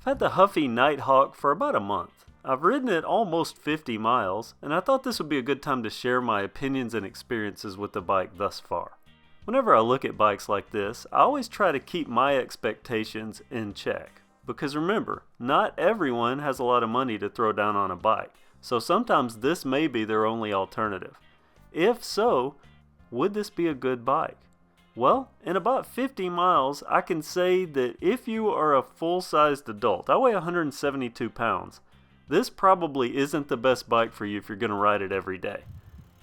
I've had the Huffy Nighthawk for about a month. I've ridden it almost 50 miles, and I thought this would be a good time to share my opinions and experiences with the bike thus far. Whenever I look at bikes like this, I always try to keep my expectations in check. Because remember, not everyone has a lot of money to throw down on a bike, so sometimes this may be their only alternative. If so, would this be a good bike? Well, in about 50 miles, I can say that if you are a full-sized adult, I weigh 172 pounds, this probably isn't the best bike for you if you're going to ride it every day.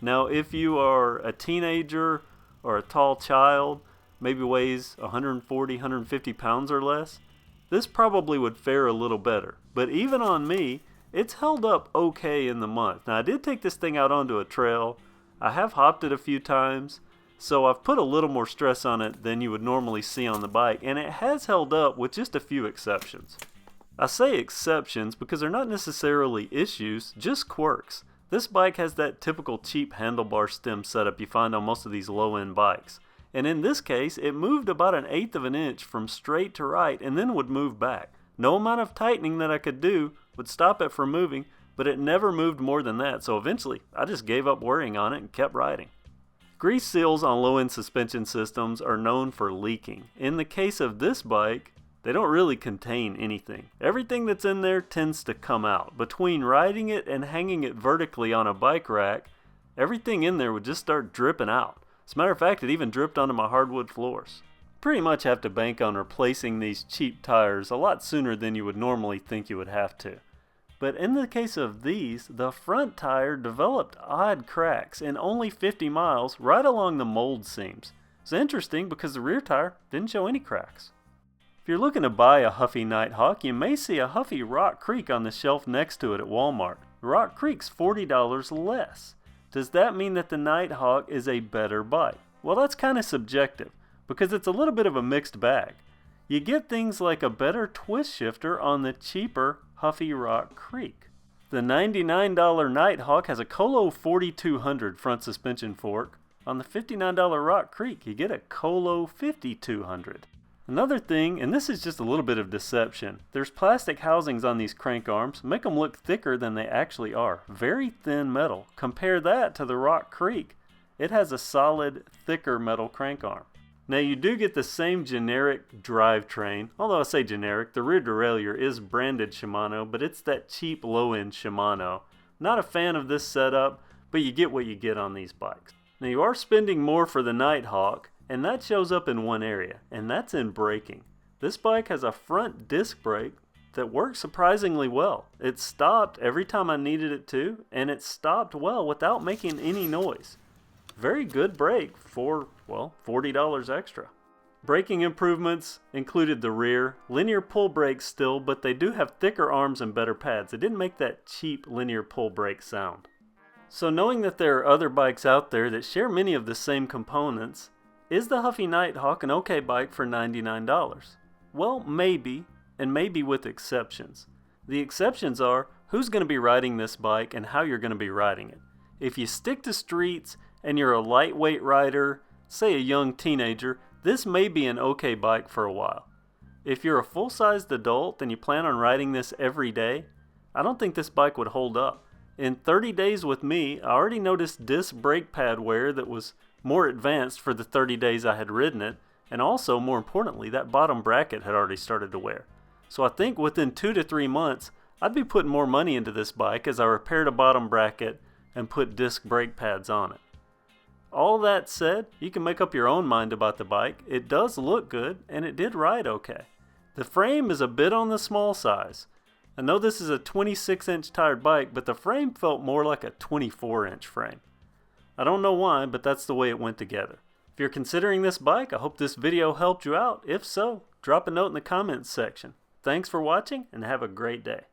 Now, if you are a teenager or a tall child, maybe weighs 140, 150 pounds or less, this probably would fare a little better. But even on me, it's held up okay in the month. Now, I did take this thing out onto a trail. I have hopped it a few times. So I've put a little more stress on it than you would normally see on the bike, and it has held up with just a few exceptions. I say exceptions because they're not necessarily issues, just quirks. This bike has that typical cheap handlebar stem setup you find on most of these low-end bikes. And in this case, it moved about 1/8 of an inch from straight to right and then would move back. No amount of tightening that I could do would stop it from moving, but it never moved more than that, so eventually I just gave up worrying on it and kept riding. Grease seals on low-end suspension systems are known for leaking. In the case of this bike, they don't really contain anything. Everything that's in there tends to come out. Between riding it and hanging it vertically on a bike rack, everything in there would just start dripping out. As a matter of fact, it even dripped onto my hardwood floors. Pretty much have to bank on replacing these cheap tires a lot sooner than you would normally think you would have to. But in the case of these, the front tire developed odd cracks in only 50 miles right along the mold seams. It's interesting because the rear tire didn't show any cracks. If you're looking to buy a Huffy Nighthawk, you may see a Huffy Rock Creek on the shelf next to it at Walmart. Rock Creek's $40 less. Does that mean that the Nighthawk is a better bike? Well, that's kind of subjective because it's a little bit of a mixed bag. You get things like a better twist shifter on the cheaper Huffy Rock Creek. The $99 Nighthawk has a Colo 4200 front suspension fork. On the $59 Rock Creek, you get a Colo 5200. Another thing, and this is just a little bit of deception, there's plastic housings on these crank arms, make them look thicker than they actually are. Very thin metal. Compare that to the Rock Creek. It has a solid, thicker metal crank arm. Now you do get the same generic drivetrain, although I say generic, the rear derailleur is branded Shimano, but it's that cheap low-end Shimano. Not a fan of this setup, but you get what you get on these bikes. Now you are spending more for the Nighthawk, and that shows up in one area, and that's in braking. This bike has a front disc brake that works surprisingly well. It stopped every time I needed it to, and it stopped well without making any noise. Very good brake for, well, $40 extra. Braking improvements included the rear, linear pull brakes still, but they do have thicker arms and better pads. It didn't make that cheap linear pull brake sound. So knowing that there are other bikes out there that share many of the same components, is the Huffy Nighthawk an okay bike for $99? Well, maybe, and maybe with exceptions. The exceptions are who's going to be riding this bike and how you're going to be riding it. If you stick to streets and you're a lightweight rider, say a young teenager, this may be an okay bike for a while. If you're a full-sized adult and you plan on riding this every day, I don't think this bike would hold up. In 30 days with me, I already noticed disc brake pad wear that was more advanced for the 30 days I had ridden it, and also, more importantly, that bottom bracket had already started to wear. So I think within 2 to 3 months, I'd be putting more money into this bike as I repaired a bottom bracket and put disc brake pads on it. All that said, you can make up your own mind about the bike. It does look good, and it did ride okay. The frame is a bit on the small size. I know this is a 26-inch tired bike, but the frame felt more like a 24-inch frame. I don't know why, but that's the way it went together. If you're considering this bike, I hope this video helped you out. If so, drop a note in the comments section. Thanks for watching, and have a great day.